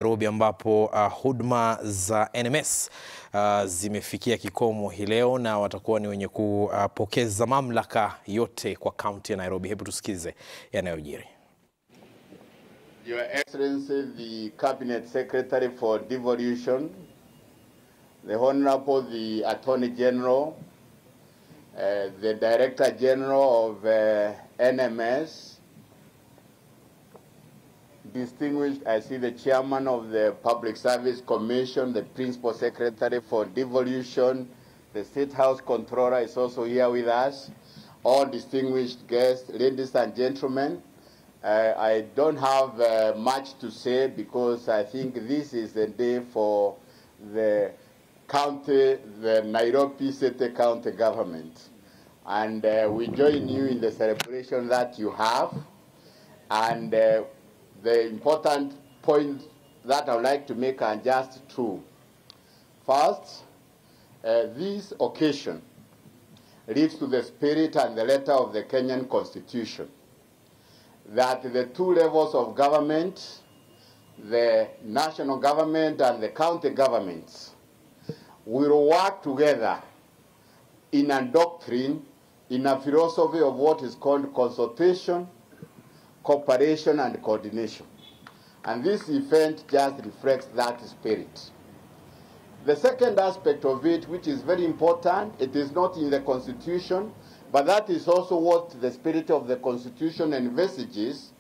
Nairobi ambapo huduma za NMS zimefikia kikomo hii leo na watakuwa ni wenye kupokeza mamlaka yote kwa kaunti ya Nairobi. Hebu tusikize yanayojiri. Your Excellency, the Cabinet Secretary for Devolution, the Honorable the Attorney General, the Director General of NMS, distinguished, I see the Chairman of the Public Service Commission, the Principal Secretary for Devolution, the State House Controller is also here with us, all distinguished guests, ladies and gentlemen. I don't have much to say because I think this is a day for the county, the Nairobi City County government. And we join you in the celebration that you have. And the important point that I would like to make are just two. First, this occasion leads to the spirit and the letter of the Kenyan Constitution, that the two levels of government, the national government and the county governments, will work together in a doctrine, in a philosophy of what is called consultation, cooperation and coordination. And this event just reflects that spirit. The second aspect of it, which is very important, it is not in the Constitution, but that is also what the spirit of the Constitution envisages,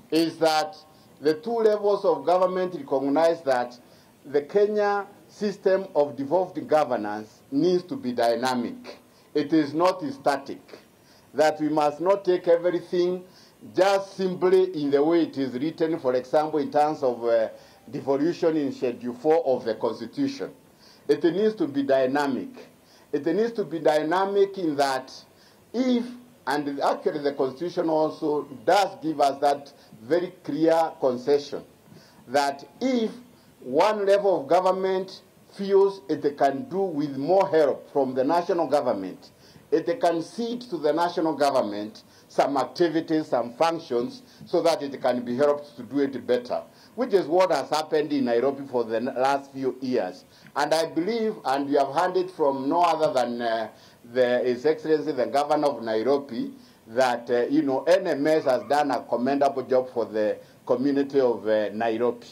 is that the two levels of government recognize that the Kenya system of devolved governance needs to be dynamic. It is not static. That we must not take everything just simply in the way it is written, for example, in terms of devolution in Schedule 4 of the Constitution. It needs to be dynamic. It needs to be dynamic in that if, and actually the Constitution also does give us that very clear concession, that if one level of government feels it can do with more help from the national government, it can cede to the national government some activities, some functions, so that it can be helped to do it better, which is what has happened in Nairobi for the last few years. And I believe, and we have heard it from no other than His Excellency, the Governor of Nairobi, that NMS has done a commendable job for the community of Nairobi.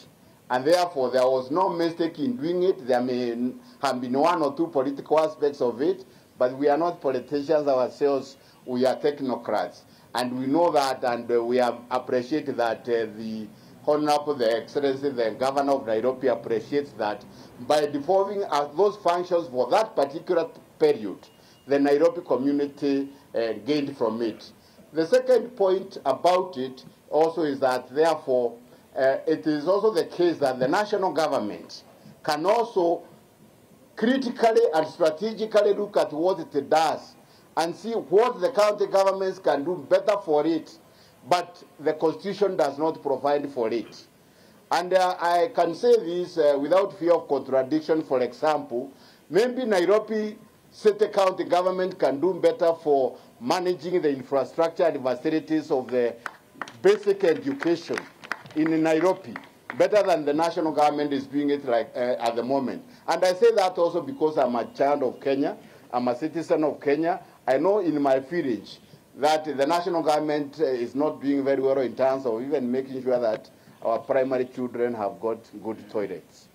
And therefore, there was no mistake in doing it. There may have been one or two political aspects of it, but we are not politicians ourselves, we are technocrats. And we know that, and we appreciate that the Honorable, the Excellency, the Governor of Nairobi appreciates that by devolving those functions for that particular period, the Nairobi community gained from it. The second point about it also is that, therefore, it is also the case that the national government can also critically and strategically look at what it does and see what the county governments can do better for it, but the Constitution does not provide for it. And I can say this without fear of contradiction. For example, maybe Nairobi City County government can do better for managing the infrastructure and facilities of the basic education in Nairobi, better than the national government is doing it like at the moment. And I say that also because I'm a child of Kenya, I'm a citizen of Kenya. I know in my village that the national government is not doing very well in terms of even making sure that our primary children have got good toilets.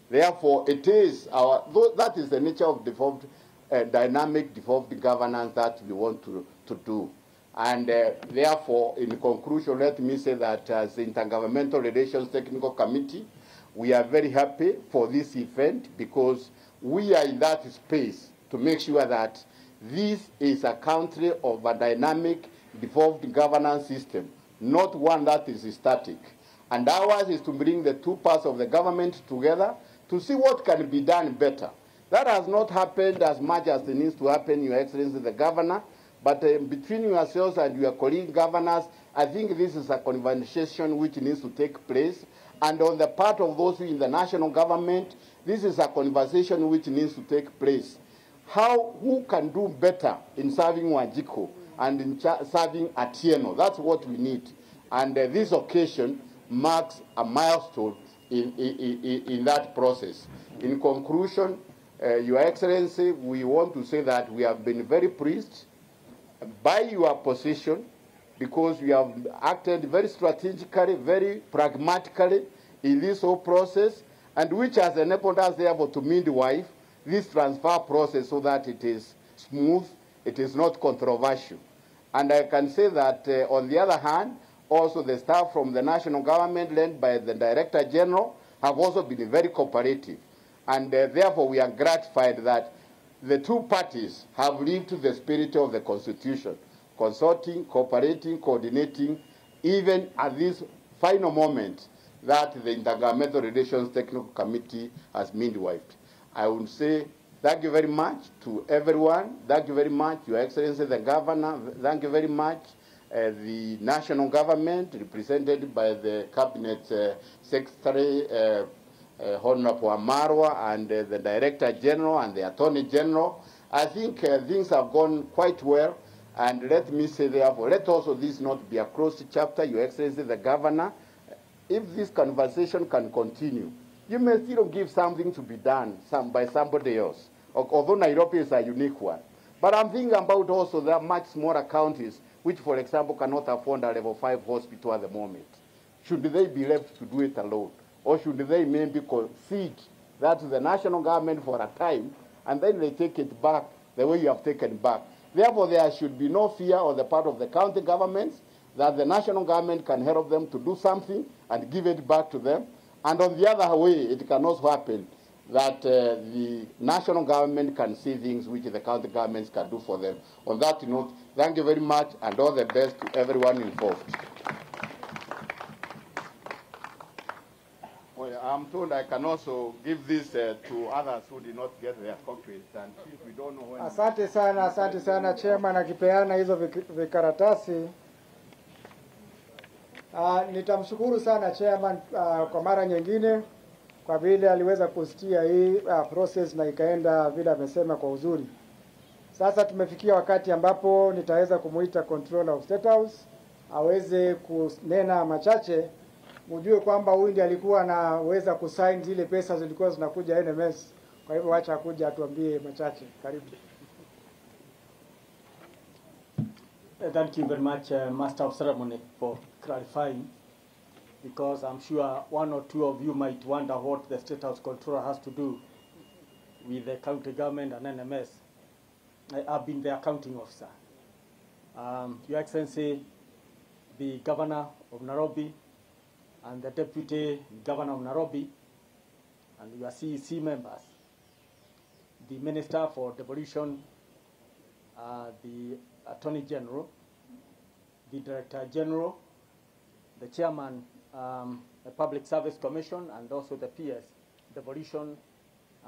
Therefore, it is that is the nature of devolved, dynamic devolved governance that we want to do. And therefore, in conclusion, let me say that as the Intergovernmental Relations Technical Committee, we are very happy for this event because we are in that space to make sure that this is a country of a dynamic, devolved governance system, not one that is static. And ours is to bring the two parts of the government together to see what can be done better. That has not happened as much as it needs to happen, Your Excellency, the Governor, but between yourselves and your colleague governors, I think this is a conversation which needs to take place. And on the part of those in the national government, this is a conversation which needs to take place. Who can do better in serving Wajiko and in serving Atieno? That's what we need. And this occasion marks a milestone in that process. In conclusion, Your Excellency, we want to say that we have been very pleased by your position, because you have acted very strategically, very pragmatically in this whole process, and which has enabled us therefore to midwife this transfer process so that it is smooth, it is not controversial. And I can say that on the other hand, also the staff from the national government led by the Director General have also been very cooperative. And therefore we are gratified that the two parties have lived to the spirit of the Constitution, consulting, cooperating, coordinating, even at this final moment that the Intergovernmental Relations Technical Committee has midwifed. I would say thank you very much to everyone. Thank you very much, Your Excellency the Governor. Thank you very much, the national government, represented by the Cabinet Secretary, Honorable Amarwa, and the Director General and the Attorney General. I think things have gone quite well, and let me say therefore, let also this not be a closed chapter, Your Excellency the Governor. If this conversation can continue, you may still give something to be done by somebody else, although Nairobi is a unique one. But I'm thinking about also there are much smaller counties which, for example, cannot afford a level 5 hospital at the moment. Should they be left to do it alone? Or should they maybe concede that to the national government for a time, and then they take it back the way you have taken it back? Therefore, there should be no fear on the part of the county governments that the national government can help them to do something and give it back to them. And on the other way, it can also happen that the national government can see things which the county governments can do for them. On that note, thank you very much, and all the best to everyone involved. Well, I'm told I can also give this to others who did not get their copies, and since we don't know when... Asante sana Chairman akipeana hizo vikaratasi. Nitamshukuru sana Chairman kwa mara nyingine kwa vile aliweza kusikia hii process na ikaenda vile amesema kwa uzuri. Sasa tumefikia wakati ambapo nitaweza kumuita Controller of State House aweze kunena machache. Mjue kwamba huyu ndiye alikuwa anaweza kusign zile pesa zilikuwa zinakuja NMS. Kwa hivyo acha kuja atuambie machache. Karibu. Thank you very much, Master of Ceremony, for clarifying, because I'm sure one or two of you might wonder what the State House Controller has to do with the county government and NMS. I've been the accounting officer. Your Excellency, the Governor of Nairobi and the Deputy Governor of Nairobi and your CEC members, the Minister for Devolution, the Attorney General, the Director General, the Chairman, the Public Service Commission, and also the PS, Devolution,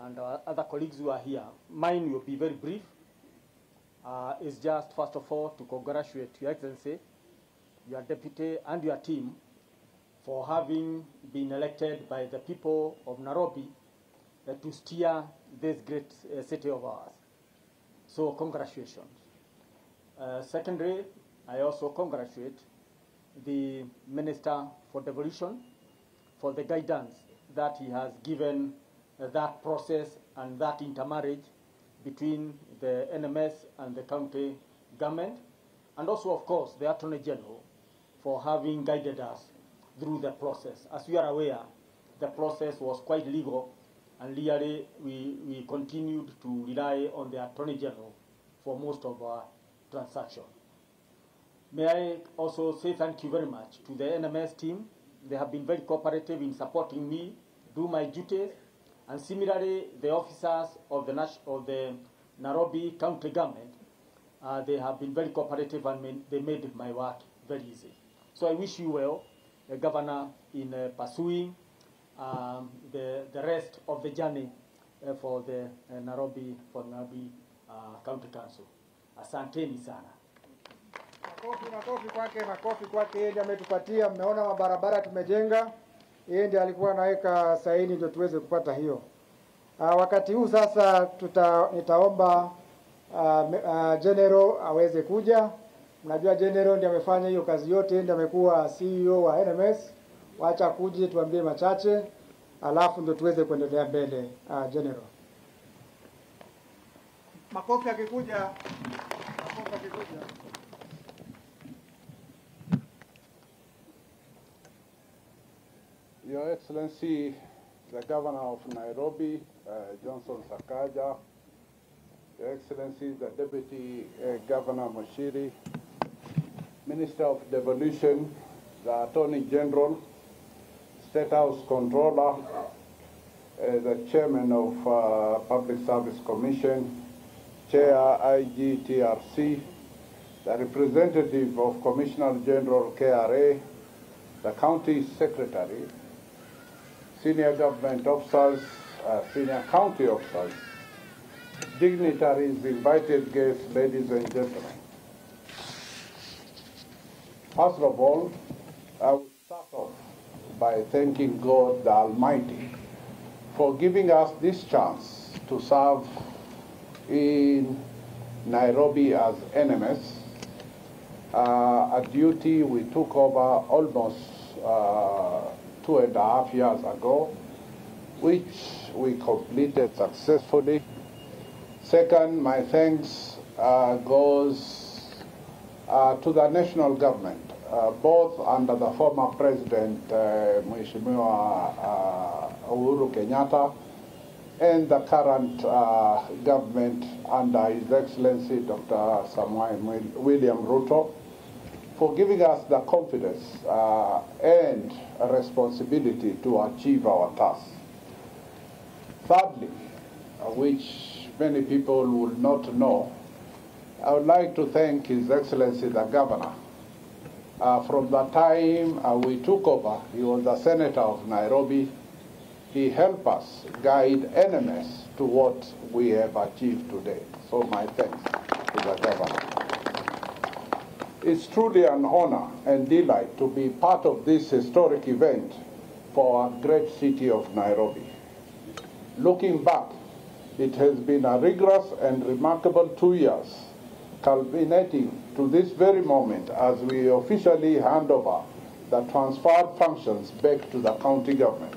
and other colleagues who are here. Mine will be very brief. It's just, first of all, to congratulate Your Excellency, your Deputy, and your team for having been elected by the people of Nairobi to steer this great city of ours. So, congratulations. Secondly, I also congratulate the Minister for Devolution for the guidance that he has given that process and that intermarriage between the NMS and the county government, and also, of course, the Attorney General for having guided us through the process. As you are aware, the process was quite legal, and really we continued to rely on the Attorney General for most of our transaction. May I also say thank you very much to the NMS team. They have been very cooperative in supporting me do my duties, and similarly the officers of the Nairobi County Government, they have been very cooperative and they made my work very easy. So I wish you well, Governor, in pursuing the rest of the journey for the Nairobi County Council. Asanteni sana. Makofi kwake, yeye ndiye ametupatia. Mmeona mabarabara tumejenga, yeye ndiye alikuwa anaweka saini ndio tuweze kupata hiyo. Wakati huu sasa nitaomba General aweze kuja. Mnajua General ndiye amefanya hiyo kazi yote, ndiye amekuwa CEO wa NMS. Wacha kuje tuambie machache. alafu ndo tuweze kuendelea mbele. General, makofi akikuja. Your Excellency, the Governor of Nairobi, Johnson Sakaja, Your Excellency, the Deputy Governor Moshiri, Minister of Devolution, the Attorney General, State House Controller, the Chairman of Public Service Commission, Chair IGTRC, the representative of Commissioner General KRA, the County Secretary, senior government officers, senior county officers, dignitaries, invited guests, ladies and gentlemen. First of all, I will start off by thanking God the Almighty for giving us this chance to serve in Nairobi as NMS, a duty we took over almost 2.5 years ago, which we completed successfully. Second, my thanks goes to the national government, both under the former President Mheshimiwa Uhuru Kenyatta and the current government under His Excellency Dr. Samuel William Ruto, for giving us the confidence and responsibility to achieve our task. Thirdly, which many people will not know, I would like to thank His Excellency the Governor. From the time we took over, he was the Senator of Nairobi. He helped us guide NMS to what we have achieved today. So my thanks to the Governor. It's truly an honor and delight to be part of this historic event for our great city of Nairobi. Looking back, it has been a rigorous and remarkable 2 years, culminating to this very moment as we officially hand over the transferred functions back to the county government.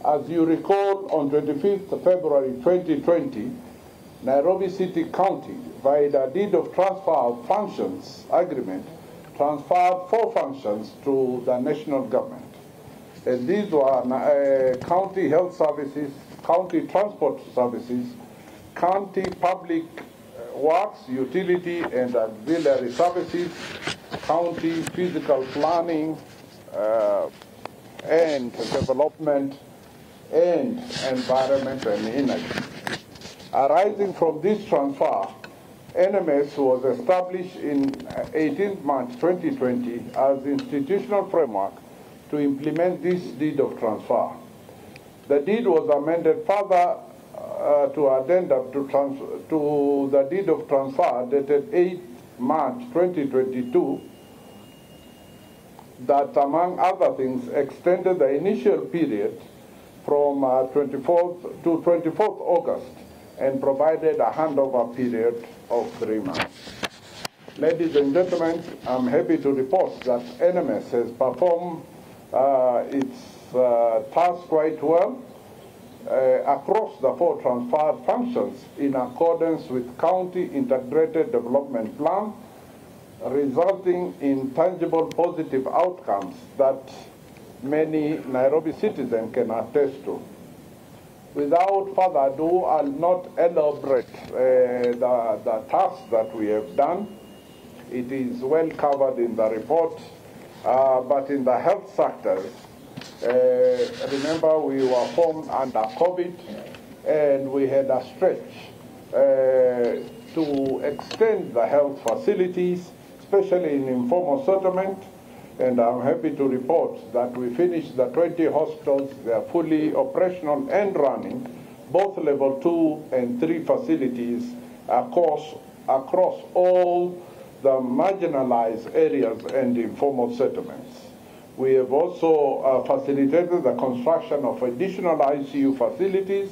As you recall, on 25th February 2020, Nairobi City County, via the deed of transfer of functions agreement, transferred 4 functions to the national government. And these were county health services, county transport services, county public works, utility and auxiliary services, county physical planning and development, and environment and energy. Arising from this transfer, NMS was established in 18 March 2020 as institutional framework to implement this deed of transfer. The deed was amended further to addendum to the deed of transfer dated 8 March 2022 that, among other things, extended the initial period from 24th to 24th August and provided a handover period of 3 months. Ladies and gentlemen, I'm happy to report that NMS has performed its task quite well across the 4 transferred functions in accordance with County Integrated Development Plan, resulting in tangible positive outcomes that many Nairobi citizens can attest to. Without further ado, I'll not elaborate the tasks that we have done. It is well covered in the report, but in the health sectors, remember we were formed under COVID and we had a stretch to extend the health facilities, especially in informal settlement. And I'm happy to report that we finished the 20 hospitals. They are fully operational and running, both level 2 and 3 facilities across all the marginalized areas and informal settlements. We have also facilitated the construction of additional ICU facilities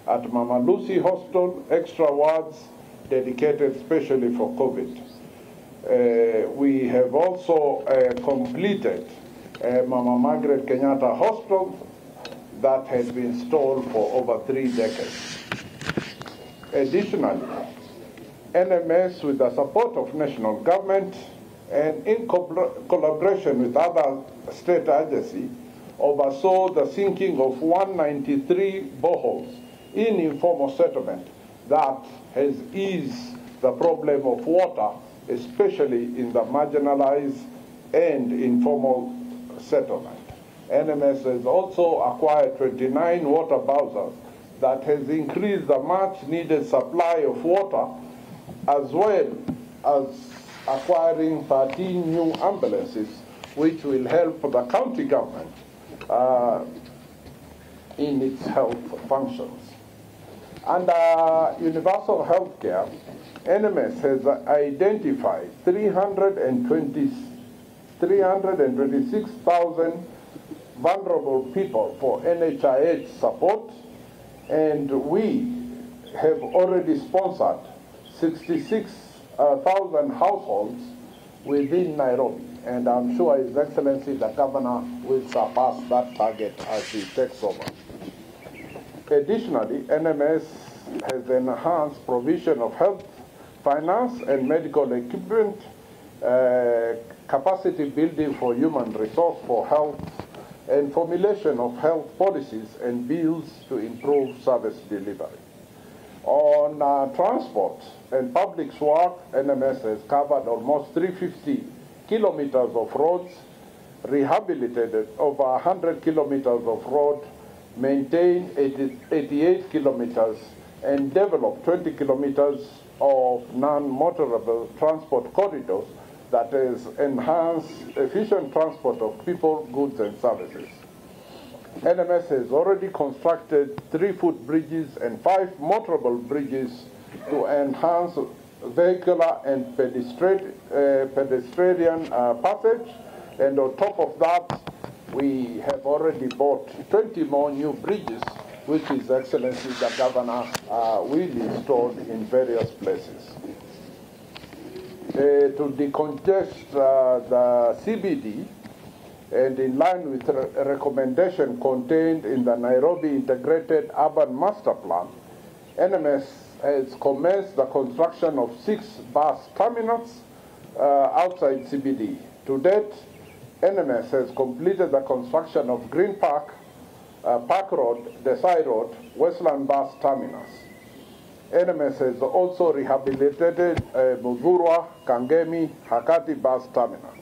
at Mama Lucy Hospital, extra wards dedicated specially for COVID. We have also completed Mama Margaret Kenyatta Hospital, that had been stalled for over 3 decades. Additionally, NMS, with the support of national government and in collaboration with other state agencies, oversaw the sinking of 193 boreholes in informal settlement that has eased the problem of water, especially in the marginalized and informal settlement. NMS has also acquired 29 water bowsers that has increased the much-needed supply of water, as well as acquiring 13 new ambulances, which will help the county government in its health functions. Under universal health care, NMS has identified 326,000 vulnerable people for NHIH support, and we have already sponsored 66,000 households within Nairobi, and I'm sure His Excellency the Governor will surpass that target as he takes over. Additionally, NMS has enhanced provision of health, finance, and medical equipment, capacity building for human resource for health, and formulation of health policies and bills to improve service delivery. On transport and public work, NMS has covered almost 350 kilometers of roads, rehabilitated over 100 kilometers of road, maintained 88 kilometers, and developed 20 kilometers of non-motorable transport corridors that has enhanced efficient transport of people, goods, and services. NMS has already constructed 3-foot bridges and 5 motorable bridges to enhance vehicular and pedestrian passage, and on top of that, we have already bought 20 more new bridges, which His Excellency the Governor will install in various places. To decongest the CBD, and in line with a recommendation contained in the Nairobi Integrated Urban Master Plan, NMS has commenced the construction of 6 bus terminals outside CBD. To date, NMS has completed the construction of Green Park, Park Road, Desai Road, Westland Bus Terminus. NMS has also rehabilitated Mudhurwa, Kangemi, Hakati Bus Terminal.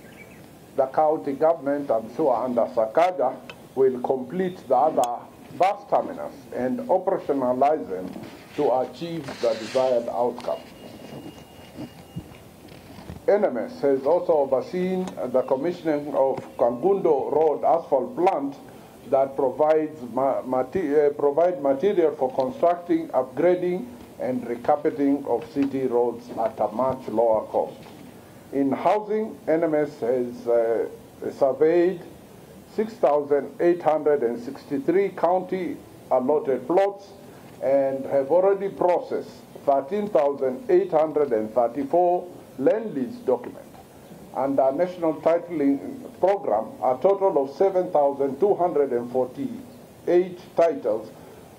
The county government, I'm sure under Sakaja, will complete the other bus terminals and operationalize them to achieve the desired outcome. NMS has also overseen the commissioning of Kangundo Road asphalt plant that provides material for constructing, upgrading, and recarpeting of city roads at a much lower cost. In housing, NMS has surveyed 6,863 county allotted plots and have already processed 13,834 land lease documents. Under National Titling Program, a total of 7,248 titles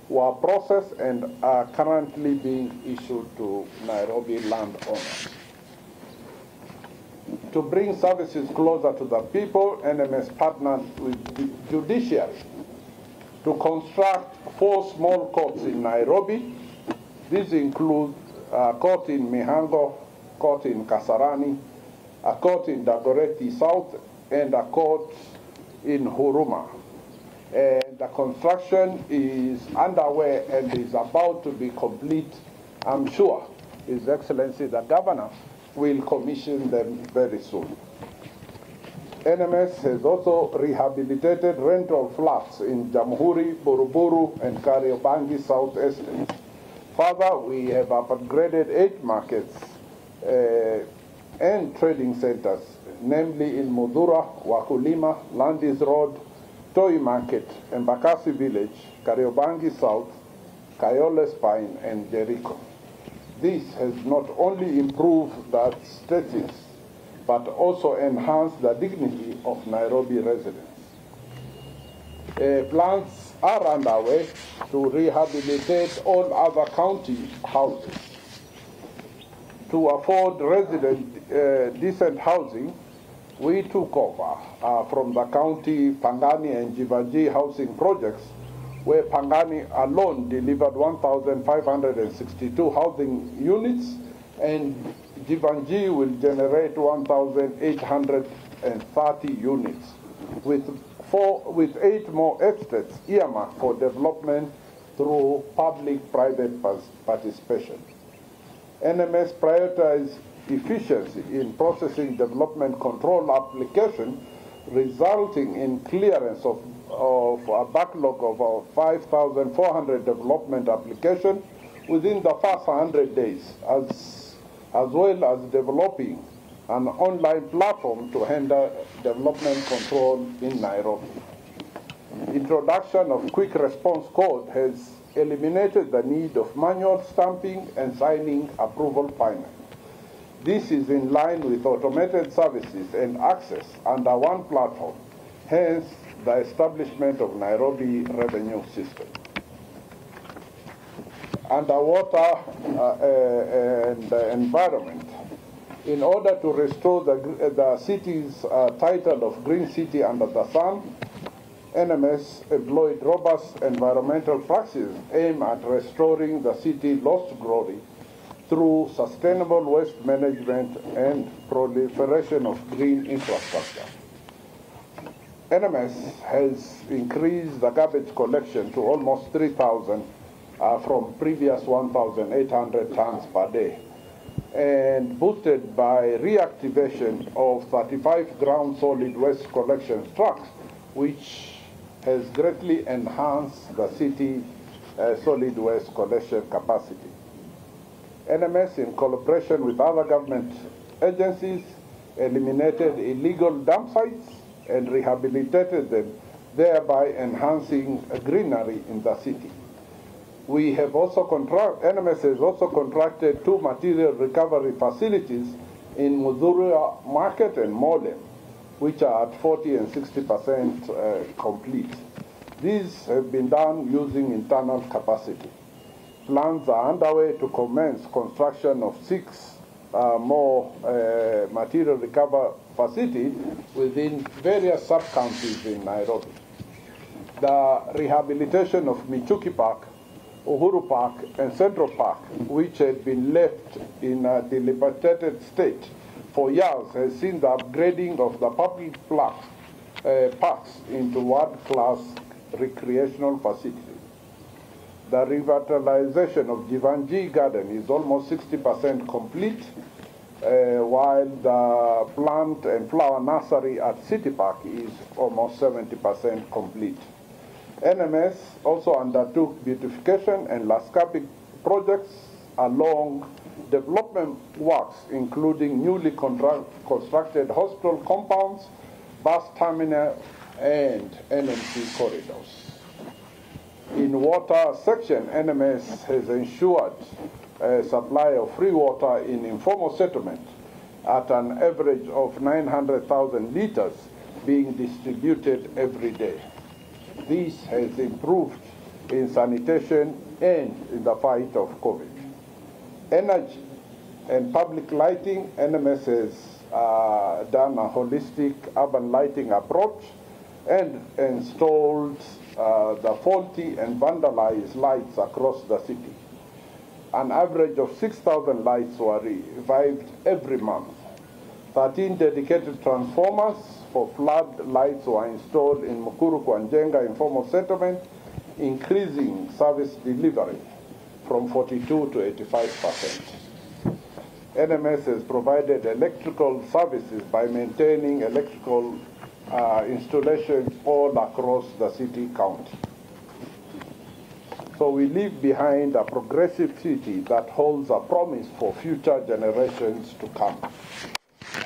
were processed and are currently being issued to Nairobi landowners. To bring services closer to the people, NMS partnered with the judiciary to construct 4 small courts in Nairobi. These include a court in Mihango, court in Kasarani, a court in Dagoretti South, and a court in Huruma. And the construction is underway and is about to be complete. I'm sure His Excellency the Governor will commission them very soon. NMS has also rehabilitated rental flats in Jamhuri, Buruburu, and Kariobangi South Estates. Further, we have upgraded 8 markets and trading centers, namely in Mudhura, Wakulima, Landis Road, Toi Market, Embakasi Village, Kariobangi South, Kayole Spine, and Jericho. This has not only improved the aesthetics, but also enhanced the dignity of Nairobi residents. Plans are underway to rehabilitate all other county houses. To afford residents decent housing, we took over from the county Pangani and Jivanji housing projects, where Pangani alone delivered 1,562 housing units, and Jivanji will generate 1,830 units, with 8 more estates earmarked for development through public-private participation. NMS prioritized efficiency in processing development control application, resulting in clearance of a backlog of 5,400 development applications within the first 100 days, as well as developing an online platform to handle development control in Nairobi. Introduction of quick response code has eliminated the need of manual stamping and signing approval finally. This is in line with automated services and access under one platform, hence the establishment of Nairobi Revenue System. Underwater and environment. In order to restore the city's title of Green City under the sun, NMS employed robust environmental practices aimed at restoring the city's lost glory through sustainable waste management and proliferation of green infrastructure. NMS has increased the garbage collection to almost 3,000 from previous 1,800 tons per day, and boosted by reactivation of 35 ground solid waste collection trucks, which has greatly enhanced the city solid waste collection capacity. NMS, in collaboration with other government agencies, eliminated illegal dump sites and rehabilitated them, thereby enhancing greenery in the city. We have also NMS has also contracted 2 material recovery facilities in Mudhuria Market and Molem, which are at 40 and 60% complete. These have been done using internal capacity. Plans are underway to commence construction of 6 more material recovery facilities within various sub-counties in Nairobi. The rehabilitation of Michuki Park, Uhuru Park, and Central Park, which had been left in a dilapidated state for years, has seen the upgrading of the public parks into world-class recreational facilities. The revitalization of Jivanji Garden is almost 60% complete, while the plant and flower nursery at City Park is almost 70% complete. NMS also undertook beautification and landscaping projects along development works, including newly constructed hospital compounds, bus terminal, and NMC corridors. In water section, NMS has ensured a supply of free water in informal settlement at an average of 900,000 liters being distributed every day. This has improved in sanitation and in the fight of COVID. Energy and public lighting, NMS has done a holistic urban lighting approach and installed the faulty and vandalized lights across the city. An average of 6,000 lights were revived every month. 13 dedicated transformers for flood lights were installed in Mukuru and Jenga informal settlement, increasing service delivery from 42 to 85%. NMS has provided electrical services by maintaining electrical installations all across the city county. So we leave behind a progressive city that holds a promise for future generations to come.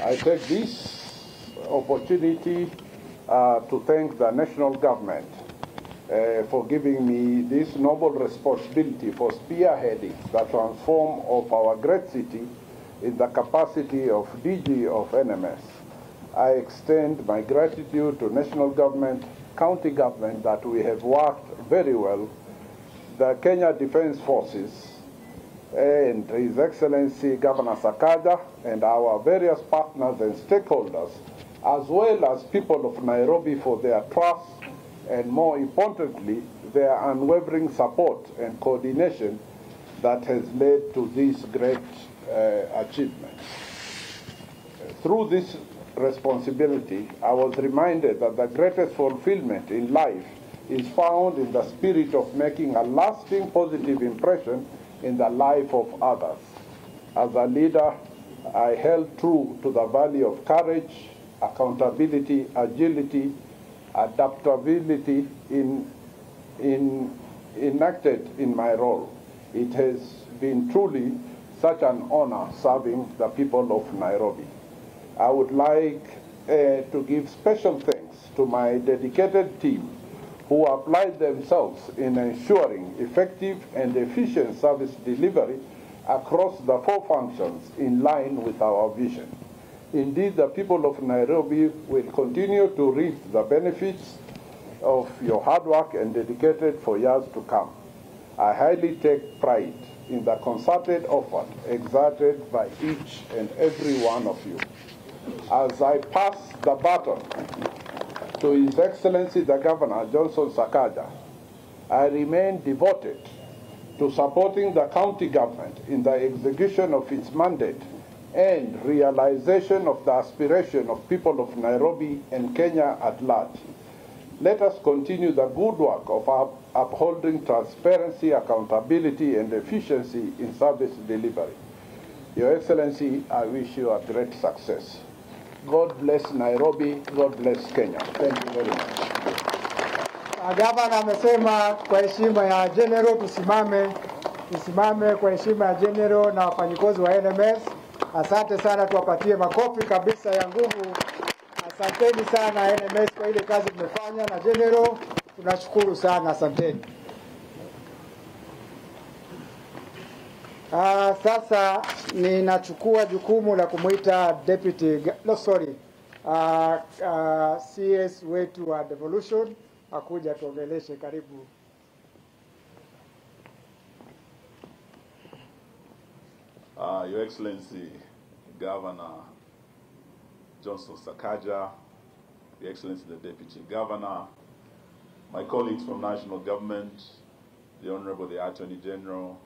I take this opportunity to thank the national government for giving me this noble responsibility for spearheading the transform of our great city in the capacity of DG of NMS. I extend my gratitude to national government county government that we have worked very well, the Kenya Defense Forces and His Excellency Gavana Sakaja and our various partners and stakeholders, as well as people of Nairobi for their trust and, more importantly, their unwavering support and coordination that has led to this great achievement. Through this responsibility, I was reminded that the greatest fulfillment in life is found in the spirit of making a lasting positive impression in the life of others. As a leader, I held true to the value of courage, accountability, agility, adaptability enacted in my role. It has been truly such an honor serving the people of Nairobi. I would like to give special thanks to my dedicated team who applied themselves in ensuring effective and efficient service delivery across the 4 functions in line with our vision. Indeed, the people of Nairobi will continue to reap the benefits of your hard work and dedicated for years to come. I highly take pride in the concerted effort exerted by each and every one of you. As I pass the baton to His Excellency the Governor, Johnson Sakaja, I remain devoted to supporting the county government in the execution of its mandate and realization of the aspiration of people of Nairobi and Kenya at large. Let us continue the good work of upholding transparency, accountability, and efficiency in service delivery. Your Excellency, I wish you a great success. God bless Nairobi, God bless Kenya. Thank you very much. Gavana amesema kwa heshima ya General tusimame kwa heshima ya General na wafanyikazi wa NMS. Asante sana, tuwapatie makofi kabisa ya nguvu. Asanteni sana NMS kwa ile kazi tumefanya, na General tunashukuru sana, asanteni. Sasa ninachukua jukumu la kumuita CS wetu wa devolution akuja tuongeleshe. Karibu. Your Excellency Governor Johnson Sakaja, Your Excellency the Deputy Governor, my colleagues from national government, the Honorable the Attorney General,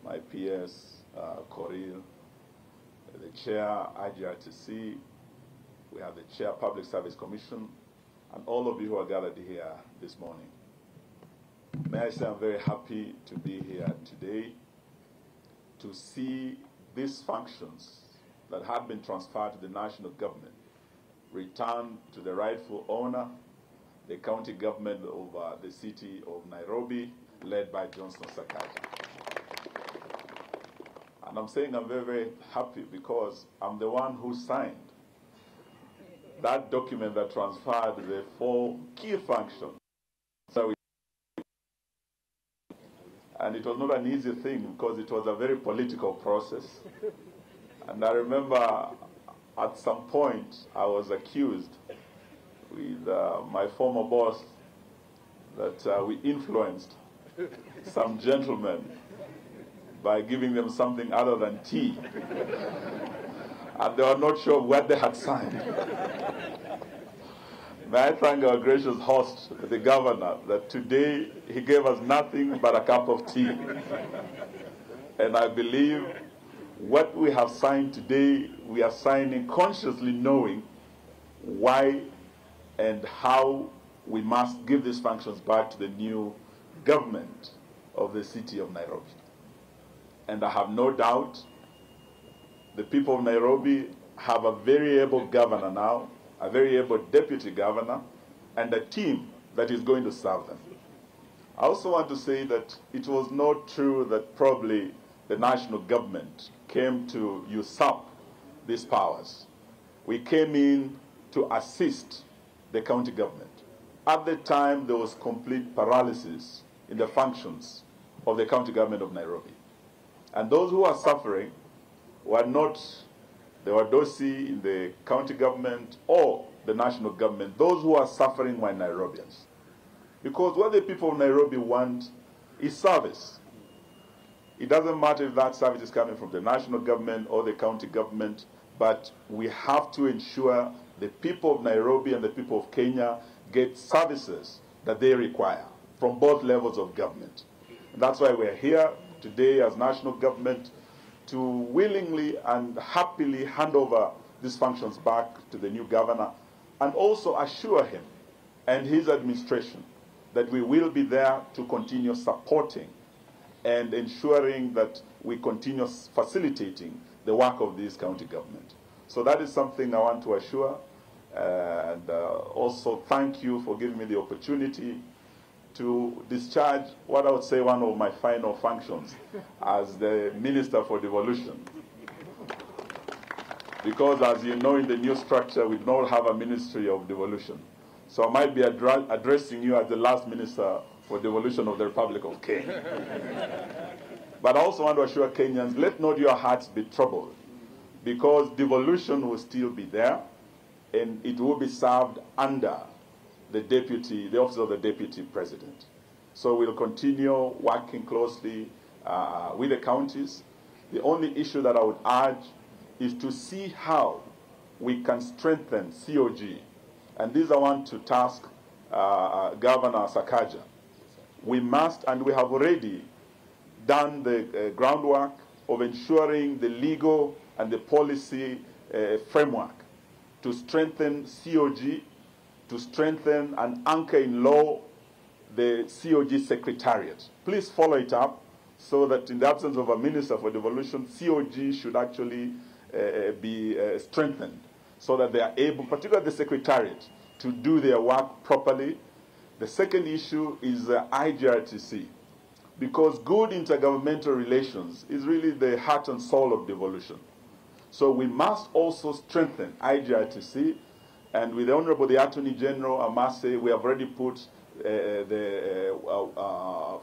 my PS, Coril, the Chair, IGRTC, we have the Chair, Public Service Commission, and all of you who are gathered here this morning. May I say I'm very happy to be here today to see these functions that had been transferred to the national government return to the rightful owner, the county government of the city of Nairobi, led by Johnson Sakaja. And I'm saying I'm very, very happy because I'm the one who signed that document that transferred the 4 key functions. And it was not an easy thing because it was a very political process. And I remember at some point I was accused with my former boss that we influenced some gentlemen by giving them something other than tea. And they were not sure what they had signed. May I thank our gracious host, the governor, that today he gave us nothing but a cup of tea. And I believe what we have signed today, we are signing consciously knowing why and how we must give these functions back to the new government of the city of Nairobi. And I have no doubt the people of Nairobi have a very able governor now, a very able deputy governor, and a team that is going to serve them. I also want to say that it was not true that probably the national government came to usurp these powers. We came in to assist the county government. At the time, there was complete paralysis in the functions of the county government of Nairobi. And those who are suffering were not the Wadosi in the county government or the national government, those who are suffering were Nairobians. Because what the people of Nairobi want is service. It doesn't matter if that service is coming from the national government or the county government, but we have to ensure the people of Nairobi and the people of Kenya get services that they require from both levels of government. And that's why we're here today as national government to willingly and happily hand over these functions back to the new governor and also assure him and his administration that we will be there to continue supporting and ensuring that we continue facilitating the work of this county government. So that is something I want to assure, and also thank you for giving me the opportunity to discharge what I would say one of my final functions as the Minister for Devolution. Because as you know, in the new structure, we don't have a Ministry of Devolution. So I might be addressing you as the last Minister for Devolution of the Republic of Kenya. But I also want to assure Kenyans, let not your hearts be troubled, because devolution will still be there, and it will be served under the office of the Deputy President. So we'll continue working closely with the counties. The only issue that I would urge is to see how we can strengthen COG. And this I want to task Gavana Sakaja. We must, and we have already done the groundwork of ensuring the legal and the policy framework to strengthen COG, to strengthen and anchor in law the COG Secretariat. Please follow it up so that in the absence of a Minister for Devolution, COG should actually be strengthened so that they are able, particularly the Secretariat, to do their work properly. The second issue is IGRTC, because good intergovernmental relations is really the heart and soul of devolution. So we must also strengthen IGRTC, and with the Honorable the Attorney General, I must say we have already put the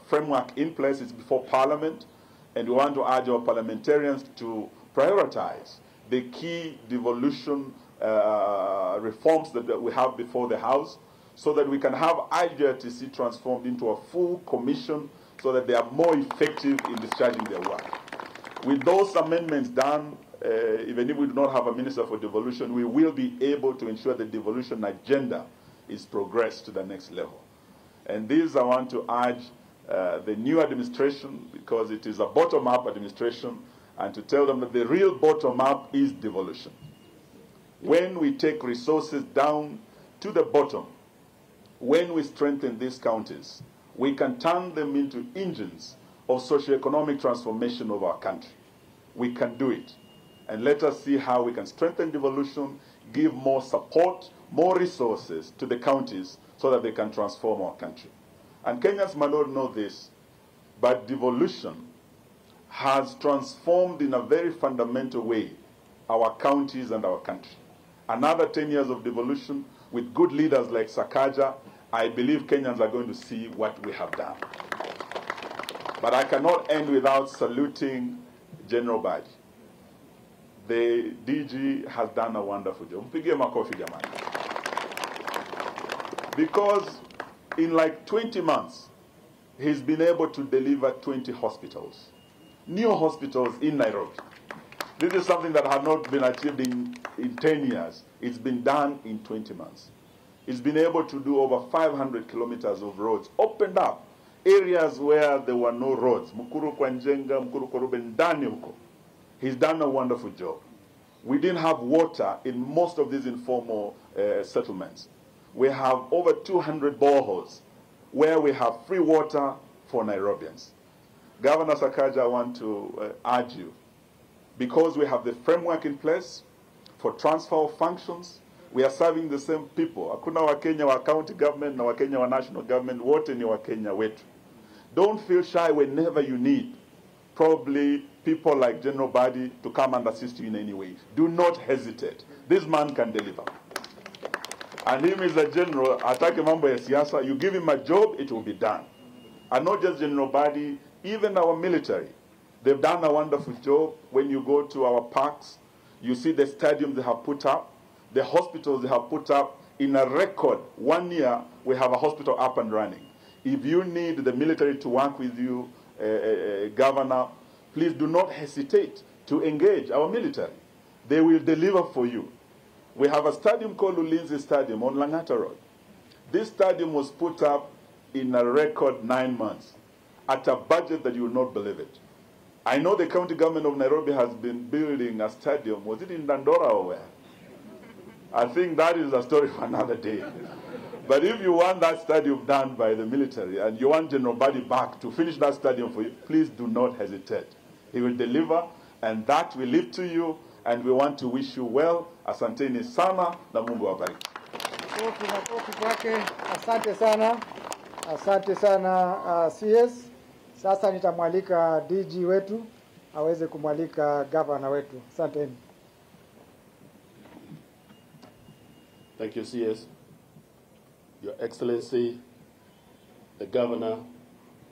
framework in place. It's before Parliament, and we want to urge our parliamentarians to prioritize the key devolution reforms that we have before the House, so that we can have IGRTC transformed into a full commission so that they are more effective in discharging their work. With those amendments done, even if we do not have a Minister for Devolution, we will be able to ensure the devolution agenda is progressed to the next level. And this I want to urge the new administration, because it is a bottom-up administration, and to tell them that the real bottom-up is devolution. When we take resources down to the bottom, when we strengthen these counties, we can turn them into engines of socioeconomic transformation of our country. We can do it. And let us see how we can strengthen devolution, give more support, more resources to the counties so that they can transform our country. And Kenyans might not know this, but devolution has transformed in a very fundamental way our counties and our country. Another 10 years of devolution with good leaders like Sakaja, I believe Kenyans are going to see what we have done. But I cannot end without saluting General Badi. The DG has done a wonderful job. Mpigie makofi jamani. Because in like 20 months, he's been able to deliver 20 hospitals. New hospitals in Nairobi. This is something that had not been achieved in 10 years. It's been done in 20 months. He's been able to do over 500 kilometers of roads, opened up areas where there were no roads. Mukuru kwa Njenga, Mukuru kwa Rube, ndani huko. He's done a wonderful job. We didn't have water in most of these informal settlements. We have over 200 boreholes where we have free water for Nairobians. Governor Sakaja, I want to urge you, because we have the framework in place for transfer of functions, we are serving the same people. Hakuna Wakenya wa county government na Wakenya wa national government, wote ni Wakenya wetu. Don't feel shy whenever you need probably people like General Badi to come and assist you in any way. Do not hesitate. This man can deliver. And him is a general, atake mambo ya siasa, you give him a job, it will be done. And not just General Badi, even our military. They've done a wonderful job. When you go to our parks, you see the stadiums they have put up. the hospitals they have put up in a record 1 year, we have a hospital up and running. If you need the military to work with you, Governor, please do not hesitate to engage our military. They will deliver for you. We have a stadium called Ulinzi Stadium on Langata Road. This stadium was put up in a record 9 months at a budget that you will not believe it. I know the county government of Nairobi has been building a stadium. Was it in Dandora or where? I think that is a story for another day. But if you want that stadium done by the military and you want General Badi back to finish that stadium for you, please do not hesitate. He will deliver, and that we leave to you, and we want to wish you well. Asanteni sana na Mungu awabariki. Makofi kwake. Asante sana. Asante sana CS. Sasa nitamwalika DG wetu aweze kumwalika governor wetu. Asanteni. Thank you, CS. Your Excellency, the Governor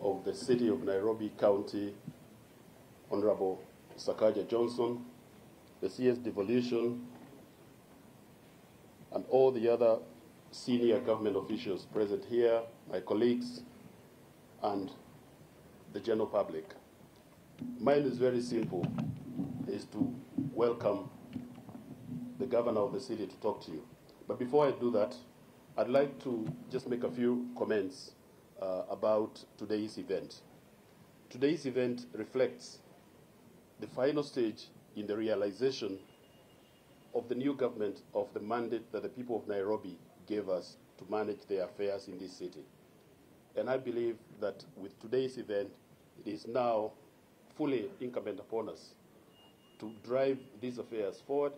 of the City of Nairobi County, Honorable Sakaja Johnson, the CS Devolution, and all the other senior government officials present here, my colleagues, and the general public. Mine is very simple, is to welcome the Governor of the city to talk to you. But before I do that, I'd like to just make a few comments about today's event. Today's event reflects the final stage in the realization of the new government of the mandate that the people of Nairobi gave us to manage their affairs in this city. And I believe that with today's event, it is now fully incumbent upon us to drive these affairs forward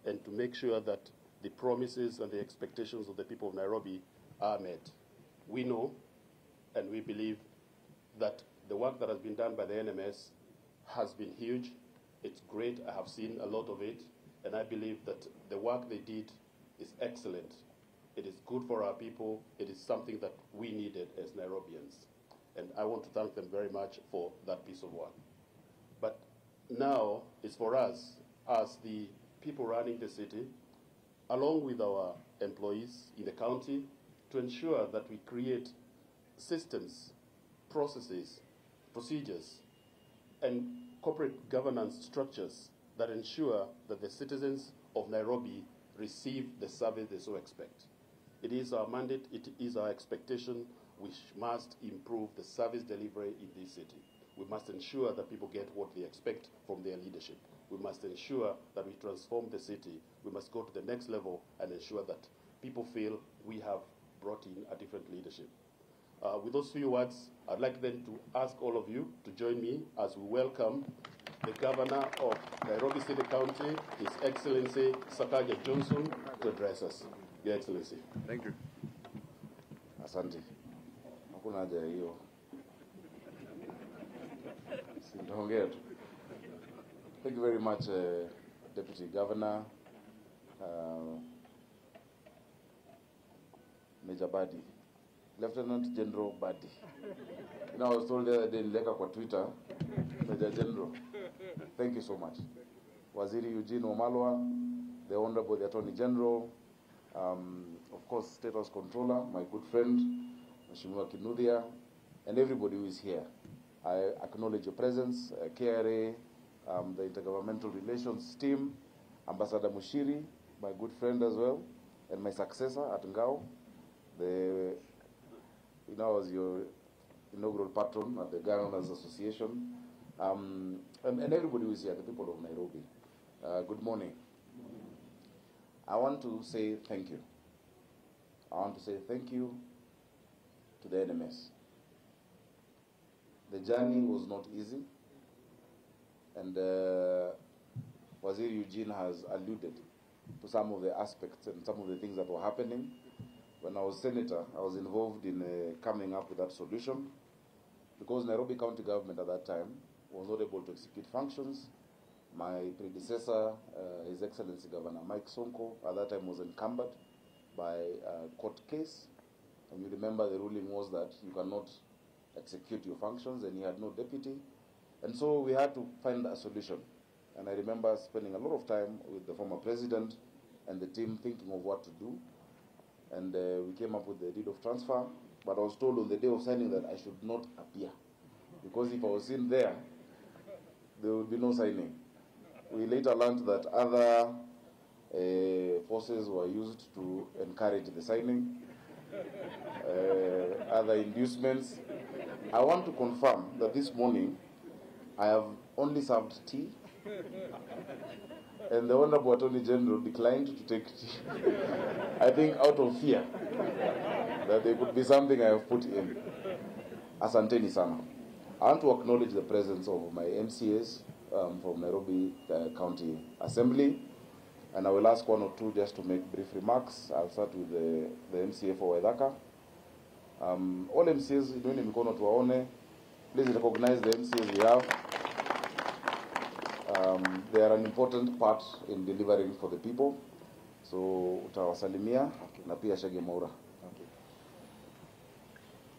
and to make sure that the promises and the expectations of the people of Nairobi are met. We know and we believe that the work that has been done by the NMS has been huge. It's great. I have seen a lot of it. And I believe that the work they did is excellent. It is good for our people. It is something that we needed as Nairobians. And I want to thank them very much for that piece of work. But now it's for us, as the people running the city, along with our employees in the county, to ensure that we create systems, processes, procedures, and corporate governance structures that ensure that the citizens of Nairobi receive the service they so expect. It is our mandate, it is our expectation. We must improve the service delivery in this city. We must ensure that people get what they expect from their leadership. We must ensure that we transform the city. We must go to the next level and ensure that people feel we have brought in a different leadership. With those few words, I'd like then to ask all of you to join me as we welcome the Governor of Nairobi City County, His Excellency Sakaja Johnson, to address us. Your Excellency. Thank you. Asante. Hakuna haja hiyo. Sitaongea tu. Thank you very much, Deputy Governor, Meja Badi, Lieutenant General Badi. You know, I was told the other day, Leka kwa Twitter, Meja General. Thank you so much. Waziri Eugene Wamalwa, the Honorable the Attorney General, of course, State House Controller, my good friend, Mheshimiwa Kinuthia, and everybody who is here. I acknowledge your presence, KRA, the Intergovernmental Relations team, Ambassador Mushiri, my good friend as well, and my successor at Ngao, I was your inaugural patron at the Governors Association, and everybody who is here, the people of Nairobi. Good morning. I want to say thank you. I want to say thank you to the NMS. The journey was not easy, and Waziri Eugene has alluded to some of the aspects and some of the things that were happening. When I was senator, I was involved in coming up with that solution, because Nairobi County government at that time was not able to execute functions. My predecessor, His Excellency Governor Mike Sonko, at that time was encumbered by a court case. And you remember the ruling was that you cannot execute your functions, and he had no deputy. And so we had to find a solution. And I remember spending a lot of time with the former president and the team thinking of what to do. And we came up with the deed of transfer, but I was told on the day of signing that I should not appear, because if I was in there, there would be no signing. We later learned that other forces were used to encourage the signing, other inducements. I want to confirm that this morning I have only served tea, and the Honorable Attorney General declined to take tea. I think out of fear that there could be something I have put in. Asanteni sana. I want to acknowledge the presence of my MCAs from Nairobi County Assembly, and I will ask one or two just to make brief remarks. I'll start with the MCA for Waithaka. All MCAs, inueni mikono tuwaone. Please recognize the MCAs we have. They are an important part in delivering for the people. So utawasalimia na pia Shage Maura.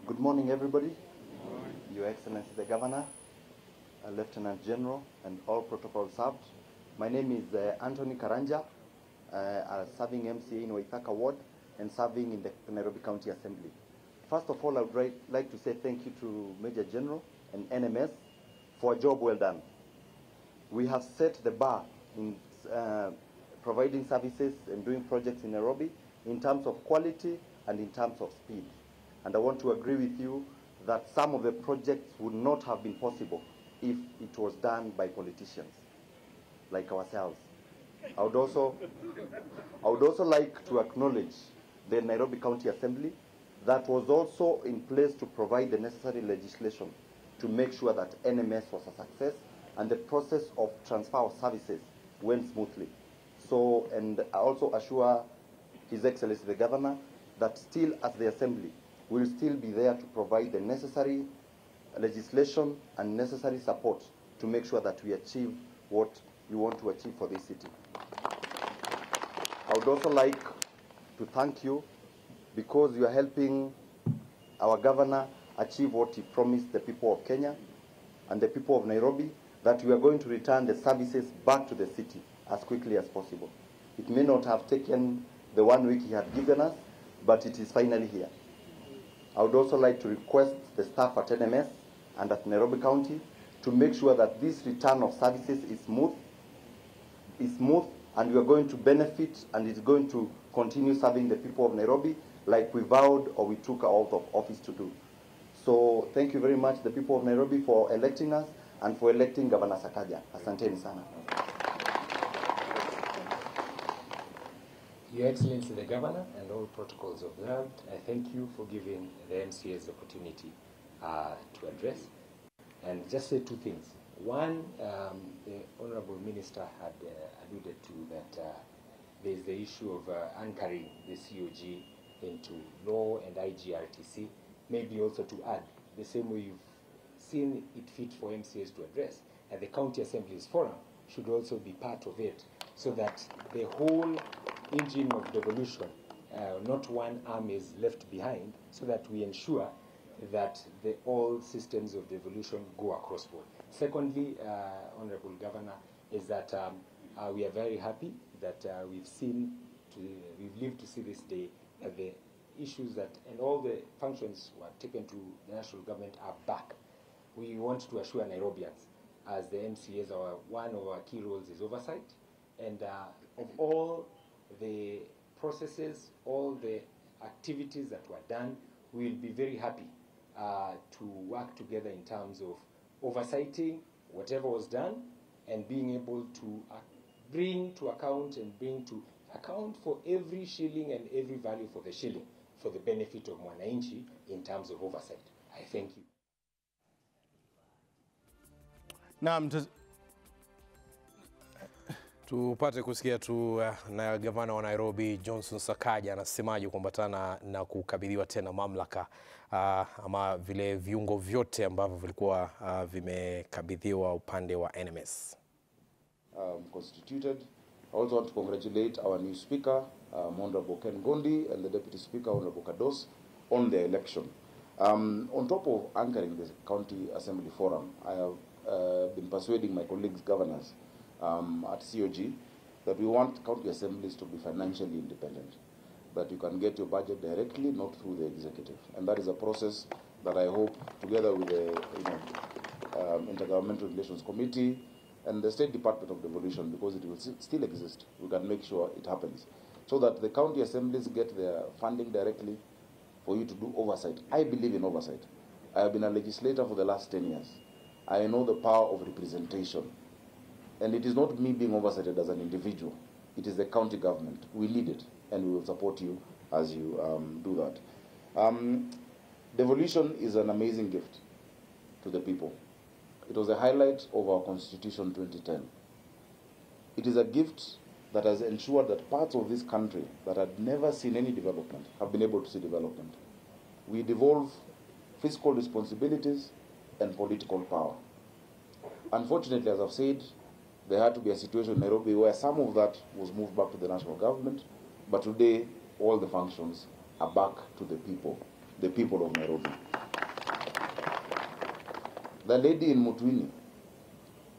Good morning, everybody. Your Excellency the Governor, Lieutenant General, and all protocol served. My name is Anthony Karanja, serving MCA in Waithaka Ward and serving in the Nairobi County Assembly. First of all, I would like to say thank you to Meja General and NMS for a job well done. We have set the bar in providing services and doing projects in Nairobi in terms of quality and in terms of speed. And I want to agree with you that some of the projects would not have been possible if it was done by politicians like ourselves. I would also like to acknowledge the Nairobi County Assembly that was also in place to provide the necessary legislation to make sure that NMS was a success and the process of transfer of services went smoothly. So, and I also assure His Excellency the Governor that still as the Assembly, we'll still be there to provide the necessary legislation and necessary support to make sure that we achieve what we want to achieve for this city. I would also like to thank you because you are helping our governor achieve what he promised the people of Kenya and the people of Nairobi, that we are going to return the services back to the city as quickly as possible. It may not have taken the 1 week he had given us, but it is finally here. I would also like to request the staff at NMS and at Nairobi County to make sure that this return of services is smooth, and we are going to benefit and it's going to continue serving the people of Nairobi like we vowed or we took out of office to do. So thank you very much, the people of Nairobi, for electing us and for electing Gavana Sakaja. Asanteni sana. Your Excellency the Governor and all protocols observed, I thank you for giving the MCAs the opportunity to address. And just say two things. One, the Honorable Minister had alluded to that there is the issue of anchoring the COG into law and IGRTC, maybe also to add, the same way you've seen it fit for MCAs to address, and the County Assembly's Forum should also be part of it, so that the whole engine of devolution, not one arm is left behind, so that we ensure that all systems of devolution go across board. Secondly, Honorable Governor, is that we are very happy that we've lived to see this day, that the issues that, and all the functions were taken to the national government are back. We want to assure Nairobians, as the MCAs, one of our key roles is oversight, and of all the processes, all the activities that were done, we'll be very happy to work together in terms of oversighting whatever was done and being able to bring to account and bring to account for every shilling and every value for the shilling for the benefit of mwananchi in terms of oversight. I thank you. Naam, tupate kusikia tu na gavana wa Nairobi Johnson Sakaja anasemaje kuambatana na kukabidhiwa tena mamlaka ama vile viungo vyote ambavyo vilikuwa vimekabidhiwa upande wa NMS. Constituted. I also want to congratulate our new speaker, Honorable Ken Gondi, and the deputy speaker, Honorable Kados, on their election. On top of anchoring the County Assembly Forum, I have been persuading my colleagues governors at COG that we want county assemblies to be financially independent, that you can get your budget directly, not through the executive. And that is a process that I hope, together with the Intergovernmental Relations Committee and the State Department of Devolution, because it will still exist, we can make sure it happens, so that the county assemblies get their funding directly for you to do oversight. I believe in oversight. I have been a legislator for the last 10 years. I know the power of representation. And it is not me being oversighted as an individual. It is the county government. We need it, and we will support you as you do that. Devolution is an amazing gift to the people. It was a highlight of our Constitution 2010. It is a gift that has ensured that parts of this country that had never seen any development have been able to see development. We devolve fiscal responsibilities and political power. Unfortunately, as I've said, there had to be a situation in Nairobi where some of that was moved back to the national government, but today all the functions are back to the people of Nairobi. The lady in Mutwini,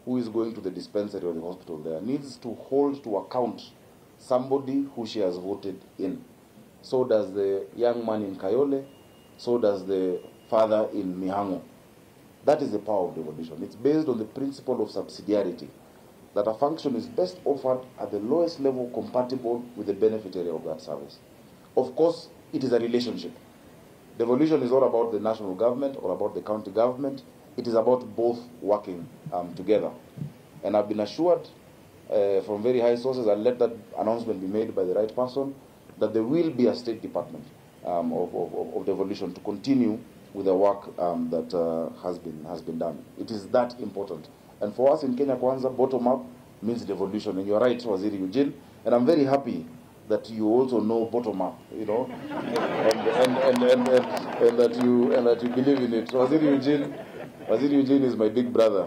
who is going to the dispensary or the hospital there, needs to hold to account somebody who she has voted in. So does the young man in Kayole, so does the father in Mihango. That is the power of devolution. It's based on the principle of subsidiarity, that a function is best offered at the lowest level compatible with the beneficiary of that service. Of course, it is a relationship. Devolution is not about the national government or about the county government. It is about both working together. And I've been assured from very high sources, and let that announcement be made by the right person, that there will be a State Department of devolution to continue with the work that has been done. It is that important. And for us in Kenya Kwanza, bottom-up means devolution. And you're right, Waziri Eugene, and I'm very happy that you also know bottom-up, you know, and that you believe in it. Waziri Eugene is my big brother,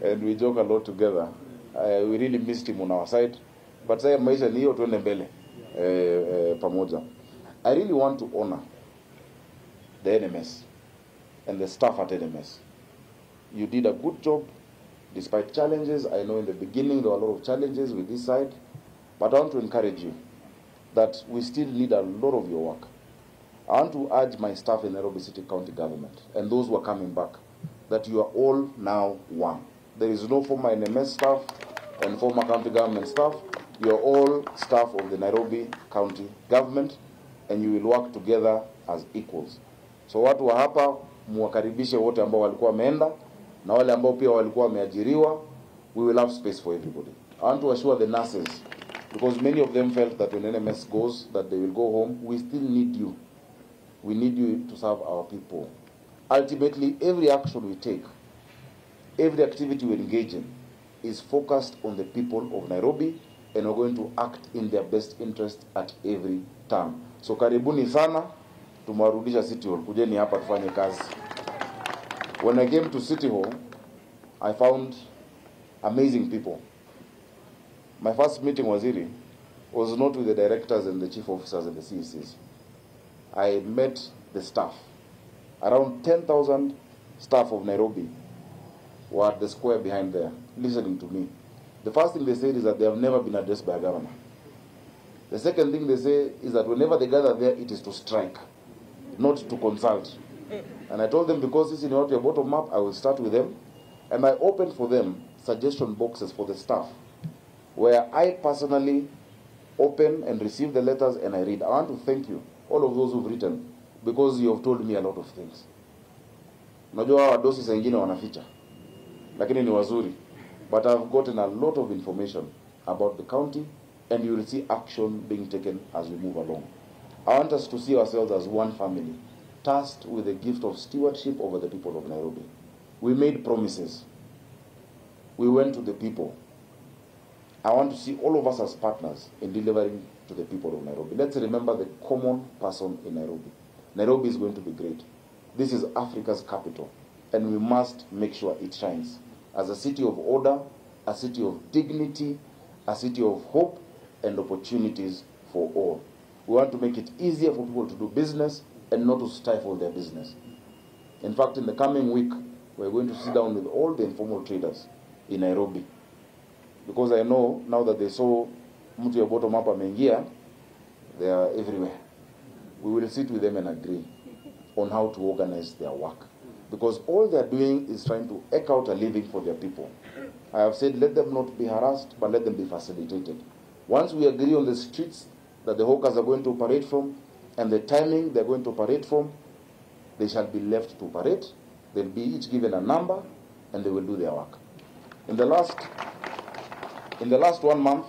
and we joke a lot together. We really missed him on our side, but sasa maisha ni hiyo, tuende mbele pamoja. I really want to honor the NMS and the staff at NMS. You did a good job despite challenges. I know in the beginning there were a lot of challenges with this side, but I want to encourage you that we still need a lot of your work. I want to urge my staff in Nairobi City County Government and those who are coming back that you are all now one. There is no former NMS staff and former county government staff. You are all staff of the Nairobi County Government, and you will work together as equals. So watu wa hapa muwakaribishe wote ambao walikuwa wameenda na wale ambao pia walikuwa wameajiriwa. We will have space for everybody. I want to assure the nurses, because many of them felt that when NMS goes, that they will go home. We still need you. We need you to serve our people. Ultimately, every action we take, every activity we engage in, is focused on the people of Nairobi, and we're going to act in their best interest at every turn. So karibuni sana, tumewarudisha City Hall. Kujeni hapa tufanye kazi. When I came to City Hall, I found amazing people. My first meeting, Waziri, was not with the directors and the chief officers and the CECs. I met the staff. Around 10,000 staff of Nairobi were at the square behind there, listening to me. The first thing they said is that they have never been addressed by a governor. The second thing they say is that whenever they gather there, it is to strike, not to consult. And I told them, because this is not your bottom up, I will start with them. And I opened for them suggestion boxes for the staff, where I personally open and receive the letters and I read. I want to thank you, all of those who've written, because you have told me a lot of things. Najua wadosi saa ingine wanaficha, lakini ni wazuri. But I've gotten a lot of information about the county, and you will see action being taken as we move along. I want us to see ourselves as one family, tasked with the gift of stewardship over the people of Nairobi. We made promises. We went to the people. I want to see all of us as partners in delivering to the people of Nairobi. Let's remember the common person in Nairobi. Nairobi is going to be great. This is Africa's capital, and we must make sure it shines as a city of order, a city of dignity, a city of hope and opportunities for all. We want to make it easier for people to do business and not to stifle their business. In fact, in the coming week, we're going to sit down with all the informal traders in Nairobi. because I know now that they saw mtu ya bottom up ameingia, they are everywhere. We will sit with them and agree on how to organize their work, because all they are doing is trying to eke out a living for their people. I have said let them not be harassed, but let them be facilitated. Once we agree on the streets that the hawkers are going to operate from and the timing they're going to operate from, they shall be left to operate. They'll be each given a number and they will do their work. In the last 1 month,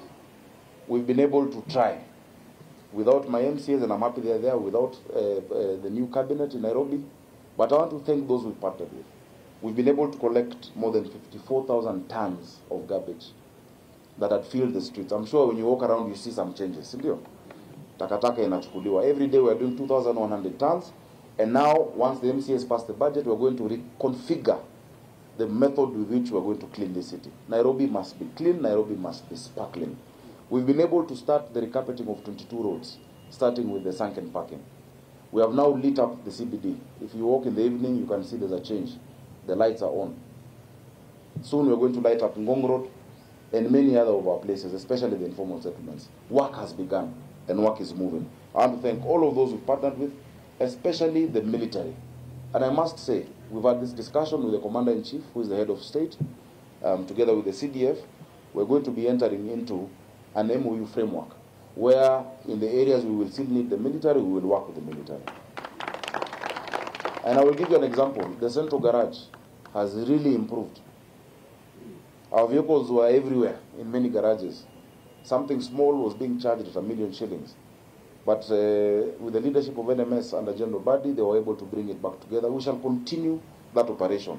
we've been able to try, without my MCAs, and I'm happy they're there, without the new cabinet in Nairobi, but I want to thank those we've partnered with. We've been able to collect more than 54,000 tons of garbage that had filled the streets. I'm sure when you walk around, you see some changes. Takataka inachukuliwa. Every day we are doing 2,100 tons, and now, once the MCAs pass the budget, we're going to reconfigure the method with which we're going to clean the city. Nairobi must be clean, Nairobi must be sparkling. We've been able to start the recarpeting of 22 roads, starting with the sunken parking. We have now lit up the CBD. If you walk in the evening, you can see there's a change. The lights are on. Soon we're going to light up Ngong Road and many other of our places, especially the informal settlements. Work has begun and work is moving. I want to thank all of those we've partnered with, especially the military. And I must say, we've had this discussion with the Commander-in-Chief, who is the head of state, together with the CDF. We're going to be entering into an MOU framework, where in the areas we will still need the military, we will work with the military. And I will give you an example. The central garage has really improved. Our vehicles were everywhere in many garages. Something small was being charged at 1 million shillings. But with the leadership of NMS under Jenerali Badi, they were able to bring it back together. We shall continue that operation.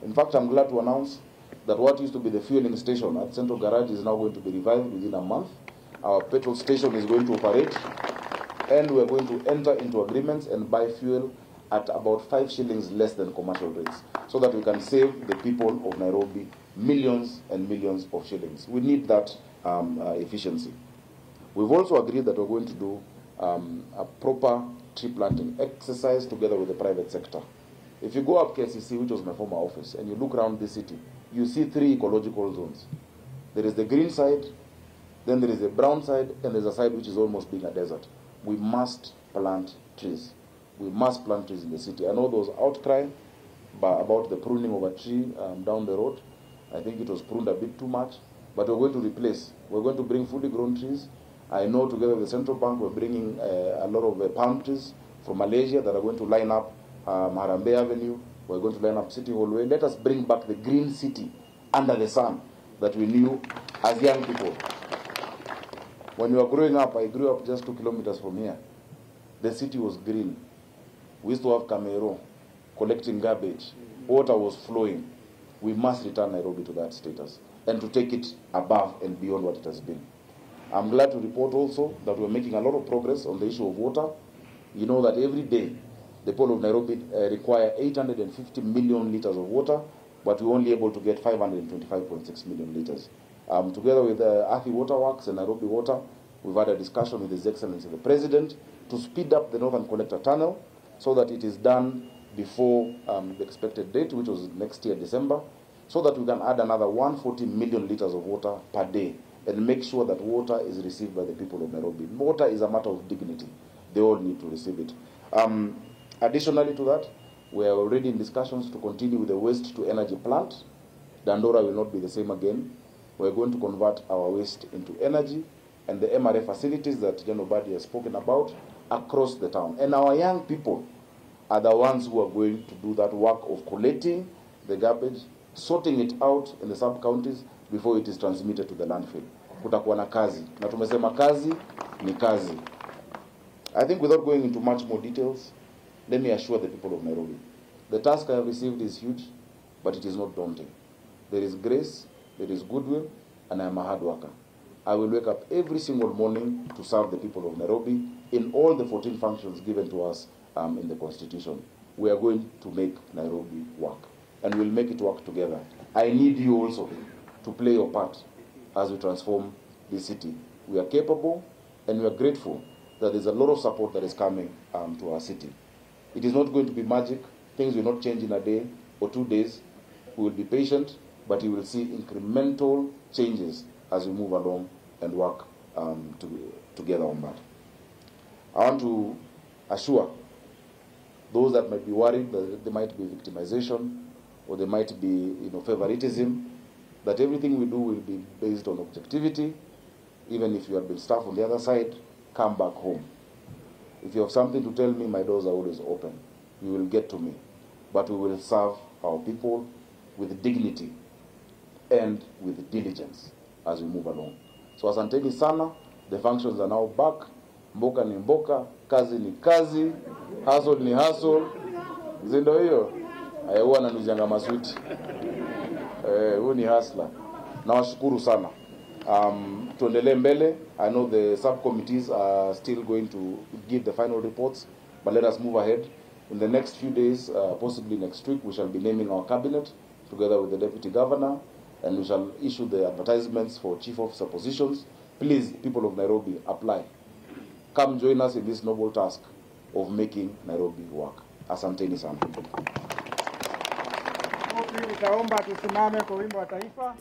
In fact, I'm glad to announce that what used to be the fueling station at Central Garage is now going to be revived within a month. Our petrol station is going to operate, and we are going to enter into agreements and buy fuel at about 5 shillings less than commercial rates, so that we can save the people of Nairobi millions and millions of shillings. We need that efficiency. We've also agreed that we're going to do a proper tree planting exercise together with the private sector. If you go up KCC, which was my former office, and you look around the city, you see 3 ecological zones. There is the green side, then there is the brown side, and there's a side which is almost being a desert. We must plant trees. We must plant trees in the city. I know there was outcry about the pruning of a tree down the road. I think it was pruned a bit too much, but we're going to replace. We're going to bring fully grown trees. I know together with the central bank, we're bringing a lot of palm trees from Malaysia that are going to line up Harambee Avenue. We're going to line up City Hall Way. Let us bring back the green city under the sun that we knew as young people. When we were growing up, I grew up just 2 kilometers from here. The city was green. We used to have Camero collecting garbage. Water was flowing. We must return Nairobi to that status and to take it above and beyond what it has been. I'm glad to report also that we're making a lot of progress on the issue of water. You know that every day the people of Nairobi require 850 million liters of water, but we're only able to get 525.6 million liters. Together with Athi Waterworks and Nairobi Water, we've had a discussion with His Excellency the President to speed up the Northern Collector Tunnel so that it is done before the expected date, which was next year, December, so that we can add another 140 million liters of water per day and make sure that water is received by the people of Nairobi. Water is a matter of dignity. They all need to receive it. Additionally to that, we are already in discussions to continue with the waste-to-energy plant. Dandora will not be the same again. We're going to convert our waste into energy, and the MRA facilities that Jenerali Badi has spoken about across the town. And our young people are the ones who are going to do that work of collecting the garbage, sorting it out in the sub-counties before it is transmitted to the landfill. Kutakuwa na kazi. Na tumesema kazi ni kazi. I think without going into much more details, let me assure the people of Nairobi, the task I have received is huge, but it is not daunting. There is grace, there is goodwill, and I am a hard worker. I will wake up every single morning to serve the people of Nairobi in all the 14 functions given to us in the Constitution. We are going to make Nairobi work, and we'll make it work together. I need you also to play your part as we transform this city. We are capable, and we are grateful that there's a lot of support that is coming to our city. It is not going to be magic. Things will not change in a day or 2 days. We will be patient, but you will see incremental changes as we move along and work together on that. I want to assure those that might be worried that there might be victimization or there might be favoritism, that everything we do will be based on objectivity. Even if you have been staff on the other side, come back home. If you have something to tell me, my doors are always open. You will get to me. But we will serve our people with dignity and with diligence as we move along. So asanteni sana, the functions are now back. Mboka ni mboka, kazi ni kazi, hustle ni hustle. Zindo hiyo, huwa nanuzanga maswiti. Huyu ni hustler. Nawashukuru sana. Tuendelee mbele. I know the subcommittees are still going to give the final reports, but let us move ahead. In the next few days, possibly next week, we shall be naming our cabinet together with the deputy governor, and we shall issue the advertisements for chief officer positions. Please, people of Nairobi, apply. Come join us in this noble task of making Nairobi work. Asanteni sana. Nitaomba tusimame kwa wimbo wa taifa.